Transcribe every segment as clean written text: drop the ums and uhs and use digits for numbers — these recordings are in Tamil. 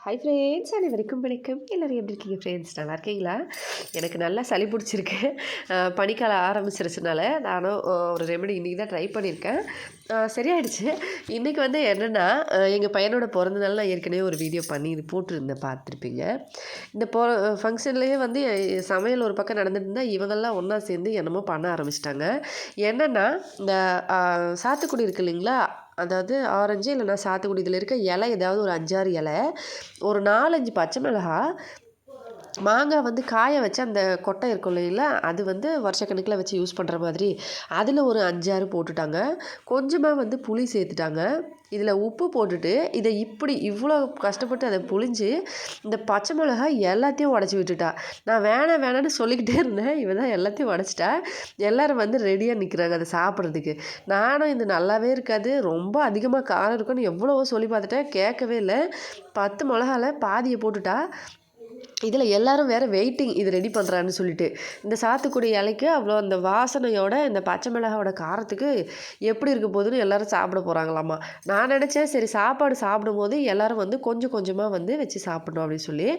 ஹாய் ஃப்ரெண்ட்ஸ், அனைவருக்கும் வணக்கம். எல்லோரும் எப்படி இருக்கீங்க ஃப்ரெண்ட்ஸ்? நல்லா இருக்கீங்களா? எனக்கு நல்லா சளி பிடிச்சிருக்கு. பனிக்காலம் ஆரம்பிச்சிருச்சுனால நானும் ஒரு ரெமெடி இன்றைக்கி தான் ட்ரை பண்ணியிருக்கேன். சரியாயிடுச்சு. இன்றைக்கி வந்து என்னென்னா, எங்கள் பையனோட பிறந்தநாள் நான் ஏற்கனவே ஒரு வீடியோ பண்ணி இது போட்டிருந்தேன், பார்த்துருப்பீங்க. இந்த ஃபங்க்ஷன்லேயே வந்து சமையல் ஒரு பக்கம் நடந்துட்டு இருந்தால் இவங்கெல்லாம் ஒன்றா சேர்ந்து என்னமோ பண்ண ஆரம்பிச்சிட்டாங்க. என்னென்னா, இந்த சாத்துக்குடி இருக்குது இல்லைங்களா, அதாவது ஆரஞ்சு இல்லைனா சாத்துக்குடி, இதில் இருக்க இலை ஏதாவது ஒரு 5-6 இலை, ஒரு 4-5 பச்சை மிளகா, மாங்காய் வந்து காய வச்சு அந்த கொட்டை இருக்கும் இல்லைங்களா, அது வந்து வருஷக்கணக்கில் வச்சு யூஸ் பண்ணுற மாதிரி அதில் ஒரு 5-6 போட்டுட்டாங்க. கொஞ்சமாக வந்து புளி சேர்த்துட்டாங்க. இதில் உப்பு போட்டுட்டு இதை இப்படி இவ்வளோ கஷ்டப்பட்டு அதை புளிஞ்சு இந்த பச்சை மிளகாய் எல்லாத்தையும் உடச்சி விட்டுட்டா. நான் வேணாம் வேணான்னு சொல்லிக்கிட்டே இருந்தேன். இவன் தான் எல்லாத்தையும் உடச்சிட்டா. எல்லோரும் வந்து ரெடியாக நிற்கிறாங்க அதை சாப்பிட்றதுக்கு. நானும் இது நல்லாவே இருக்காது, ரொம்ப அதிகமாக காரம் இருக்குன்னு எவ்வளவோ சொல்லி பார்த்துட்டேன், கேட்கவே இல்லை. 10 மிளகால பாதியை போட்டுட்டா. இதில் எல்லோரும் வேறு வெயிட்டிங் இது ரெடி பண்ணுறான்னு சொல்லிட்டு. இந்த சாத்துக்குடி இலைக்கு அவ்வளோ அந்த வாசனையோட இந்த பச்சை மிளகாவோட காரத்துக்கு எப்படி இருக்க போகுதுன்னு எல்லோரும் சாப்பிட போகிறாங்களாம்மா. நான் நினச்சேன், சரி சாப்பாடு சாப்பிடும்போது எல்லோரும் வந்து கொஞ்சம் கொஞ்சமாக வந்து வச்சு சாப்பிடணும் அப்படின்னு சொல்லி,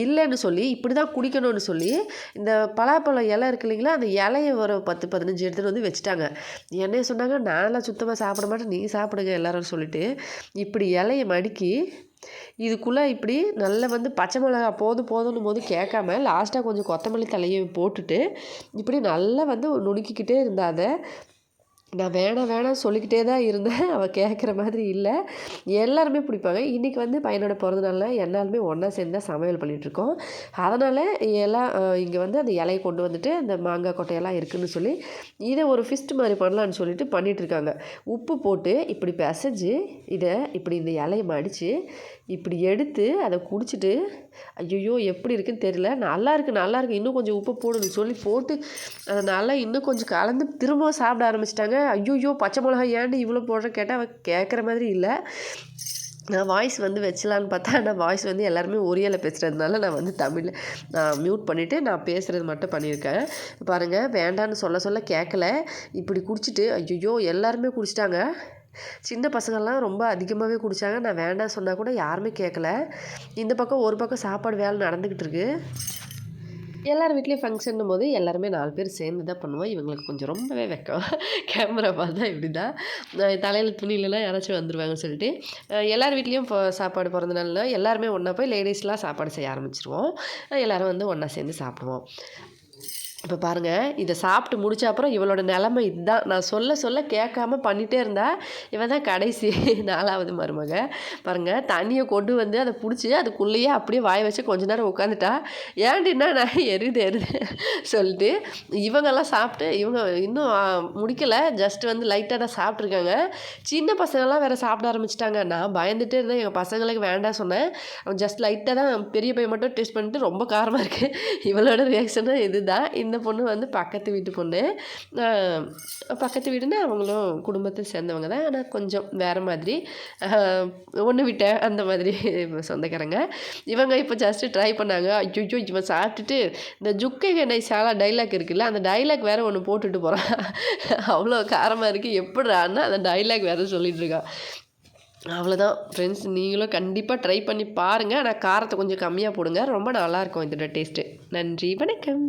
இல்லைன்னு சொல்லி இப்படி தான் குடிக்கணும்னு சொல்லி இந்த பலாப்பழம் இலை இருக்கு இல்லைங்களா, அந்த இலையை ஒரு 10-15 எடுத்துகிட்டு வந்து வச்சுட்டாங்க. என்னைய சொன்னாங்க, நான்லாம் சுத்தமாக சாப்பிட மாட்டேன், நீ சாப்பிடுங்க எல்லோரும் சொல்லிட்டு இப்படி இலையை மடிக்கி இதுக்குள்ளே இப்படி நல்லா வந்து பச்சை மிளகா போதும்னும் போது கேட்காம லாஸ்ட்டாக கொஞ்சம் கொத்தமல்லி தலையை போட்டுட்டு இப்படி நல்லா வந்து நுணுக்கிக்கிட்டே இருந்தாத. நான் வேணாம் சொல்லிக்கிட்டே தான் இருந்தேன். அவள் கேட்குற மாதிரி இல்லை. எல்லாருமே பிடிப்பாங்க. இன்றைக்கி வந்து பையனோட பிறந்தநாளில் எல்லாருமே ஒன்றா சேர்ந்து தான் சமையல் பண்ணிகிட்ருக்கோம். அதனால் எல்லாம் இங்கே வந்து அந்த இலையை கொண்டு வந்துட்டு அந்த மாங்காய் கொட்டையெல்லாம் இருக்குதுன்னு சொல்லி இதை ஒரு ஃபிஸ்ட் மாதிரி பண்ணலான்னு சொல்லிட்டு பண்ணிகிட்ருக்காங்க. உப்பு போட்டு இப்படி பிசைஞ்சு இதை இப்படி இந்த இலையை மடித்து இப்படி எடுத்து அதை குடிச்சிட்டு, ஐயோ எப்படி இருக்குன்னு தெரியல, நல்லா இருக்குது இன்னும் கொஞ்சம் உப்பு போடணும்னு சொல்லி போட்டு அதை நல்லா இன்னும் கொஞ்சம் கலந்து திரும்பவும் சாப்பிட ஆரம்பிச்சிட்டாங்க. ஐயோ பச்சை மிளகா ஏன்ட்டு இவ்வளோ போடுற கேட்டால் அவள் கேட்குற மாதிரி இல்லை. நான் வாய்ஸ் வந்து வச்சலான்னு பார்த்தா, ஆனால் வாய்ஸ் வந்து எல்லாருமே ஒரியாவில் பேசுகிறதுனால நான் வந்து தமிழில் நான் மியூட் பண்ணிவிட்டு நான் பேசுகிறது மட்டும் பண்ணியிருக்கேன். பாருங்கள், வேண்டான்னு சொல்ல கேட்கல. இப்படி குடிச்சிட்டு ஐயோ எல்லாருமே குடிச்சிட்டாங்க. சின்ன பசங்கள்லாம் ரொம்ப அதிகமாகவே குடித்தாங்க. நான் வேண்டாம் சொன்னால் கூட யாருமே கேட்கல. இந்த பக்கம் ஒரு பக்கம் சாப்பாடு வேலை நடந்துக்கிட்டு இருக்கு. எல்லார் வீட்லேயும் ஃபங்க்ஷன்னும் போது எல்லாருமே 4 பேர் சேர்ந்து தான் பண்ணுவோம். இவங்களுக்கு கொஞ்சம் ரொம்பவே வெக்கம். கேமரா பார்த்தா இப்படி தான் தலையில் துணி இல்லைனா யாராச்சும் வந்துடுவாங்கன்னு சொல்லிட்டு எல்லார் வீட்லேயும் இப்போ சாப்பாடு பிறந்தநாள்னா எல்லாருமே ஒன்றா போய் லேடிஸ்லாம் சாப்பாடு செய்ய ஆரம்பிச்சிருவோம். எல்லோரும் வந்து ஒன்றா சேர்ந்து சாப்பிடுவோம். இப்போ பாருங்கள், இதை சாப்பிட்டு முடிச்ச அப்புறம் இவளோட நிலமை இதுதான். நான் சொல்ல கேட்காம பண்ணிகிட்டே இருந்தா. இவன் தான் கடைசி 4வது மருமக. பாருங்கள், தண்ணியை கொண்டு வந்து அதை பிடிச்சி அதுக்குள்ளேயே அப்படியே வாய வச்சு கொஞ்ச நேரம் உட்காந்துட்டா. ஏன்டின்னா நான் எருது சொல்லிட்டு இவங்கெல்லாம் சாப்பிட்டு இவங்க இன்னும் முடிக்கலை, ஜஸ்ட் வந்து லைட்டாக தான் சாப்பிட்ருக்காங்க. சின்ன பசங்கள்லாம் வேறு சாப்பிட ஆரம்பிச்சிட்டாங்க. நான் பயந்துகிட்டே இருந்தேன், எங்கள் பசங்களுக்கு வேண்டாம் சொன்னேன். அவன் ஜஸ்ட் லைட்டாக தான், பெரிய பையன் மட்டும் டேஸ்ட் பண்ணிட்டு ரொம்ப காரமாக இருக்குது. இவளோட ரியாக்ஷனும் இதுதான். இந்த பொண்ணு வந்து பக்கத்து வீட்டு பொண்ணு. பக்கத்து வீடுன்னா அவங்களும் குடும்பத்தை சேர்ந்தவங்க தான், ஆனால் கொஞ்சம் வேறு மாதிரி, ஒன்று விட்ட அந்த மாதிரி சொந்தக்காரங்க. இவங்க இப்போ ஜஸ்ட்டு ட்ரை பண்ணாங்க. ஐயோ இவன் சாப்பிட்டுட்டு இந்த ஜுக்கை எண்ணெய் சாலா டைலாக் இருக்குல்ல, அந்த டைலாக் வேறு ஒன்று போட்டுட்டு போகிறான். அவ்வளோ காரமாக இருக்குது, எப்படிறான்னா அந்த டைலாக் வேறு சொல்லிகிட்ருக்கான். அவ்வளோதான் ஃப்ரெண்ட்ஸ், நீங்களும் கண்டிப்பாக ட்ரை பண்ணி பாருங்கள். ஆனால் காரத்தை கொஞ்சம் கம்மியாக போடுங்க, ரொம்ப நல்லாயிருக்கும் இதோட டேஸ்ட்டு. நன்றி, வணக்கம்.